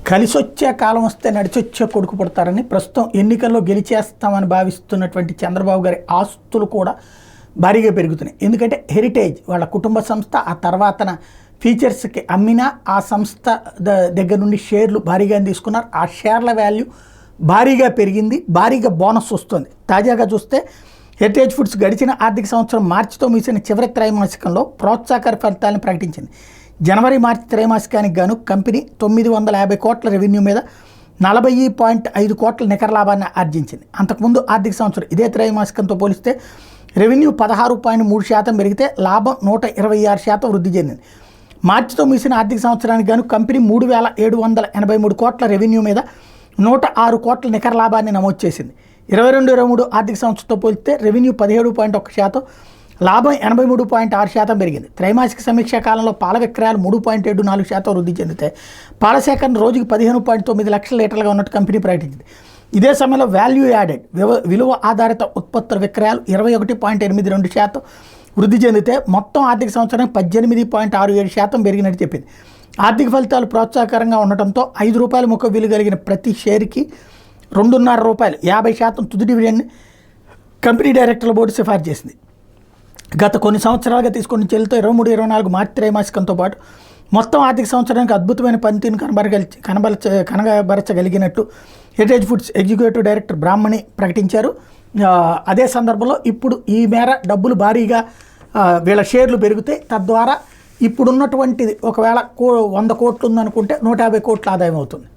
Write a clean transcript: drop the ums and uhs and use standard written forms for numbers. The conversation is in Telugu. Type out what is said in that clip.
కలిసొచ్చే కాలం వస్తే నడిచొచ్చే కొడుకు పుడతారని ప్రస్తుతం ఎన్నికల్లో గెలిచేస్తామని భావిస్తున్నటువంటి చంద్రబాబు గారి ఆస్తులు కూడా భారీగా పెరుగుతున్నాయి. ఎందుకంటే హెరిటేజ్ వాళ్ళ కుటుంబ సంస్థ, ఆ తర్వాతన ఫీచర్స్కి అమ్మినా ఆ సంస్థ దగ్గర నుండి షేర్లు భారీగా తీసుకున్నారు. ఆ షేర్ల వాల్యూ భారీగా పెరిగింది, భారీగా బోనస్ వస్తుంది. తాజాగా చూస్తే హెరిటేజ్ ఫుడ్స్ గడిచిన ఆర్థిక సంవత్సరం మార్చితో ముగిసిన చివరి త్రైమాసికంలో ప్రోత్సాహకర ఫలితాలను ప్రకటించింది. జనవరి మార్చి త్రైమాసికానికి గాను కంపెనీ 950 కోట్ల రెవెన్యూ మీద 40.5 కోట్ల నికర లాభాన్ని ఆర్జించింది. అంతకుముందు ఆర్థిక సంవత్సరం ఇదే త్రైమాసికంతో పోలిస్తే రెవెన్యూ 16.3% పెరిగితే లాభం 126% వృద్ధి చెందింది. మార్చితో ముగిసిన ఆర్థిక సంవత్సరానికి గాను కంపెనీ 3783 కోట్ల రెవెన్యూ మీద 106 కోట్ల నికర లాభాన్ని నమోదు చేసింది. 22-23 ఆర్థిక సంవత్సరంతో పోలిస్తే రెవెన్యూ 17.1%, లాభం 83.6% పెరిగింది. త్రైమాసిక సమీక్షా కాలంలో పాల విక్రయాలు 3.74% వృద్ధి చెందితే పాల సేకరణ రోజుకి 15.9 లక్షల లీటర్లుగా ఉన్నట్టు కంపెనీ ప్రకటించింది. ఇదే సమయంలో వాల్యూ యాడెడ్ విలువ ఆధారిత ఉత్పత్తుల విక్రయాలు 21.82% వృద్ధి చెందితే మొత్తం ఆర్థిక సంవత్సరానికి 18.67% పెరిగినట్టు చెప్పింది. ఆర్థిక ఫలితాలు ప్రోత్సాహకరంగా ఉండటంతో ₹5 ముఖ విలువ కలిగిన ప్రతి షేర్కి ₹2.5 50% తుది డివిడెండ్ కంపెనీ డైరెక్టర్ల బోర్డు సిఫార్సు చేసింది. గత కొన్ని సంవత్సరాలుగా తీసుకున్న చెల్లితో 23-24 మార్చి త్రైమాసికంతో పాటు మొత్తం ఆర్థిక సంవత్సరానికి అద్భుతమైన పనితీరును కనబరచగలిగినట్టు హెరిటేజ్ ఫుడ్స్ ఎగ్జిక్యూటివ్ డైరెక్టర్ బ్రాహ్మణి ప్రకటించారు. అదే సందర్భంలో ఇప్పుడు ఈ మేర డబ్బులు భారీగా వీళ్ళ షేర్లు పెరిగితే తద్వారా ఇప్పుడున్నటువంటిది ఒకవేళ 100 కోట్లు ఉందనుకుంటే 150 కోట్ల ఆదాయం అవుతుంది.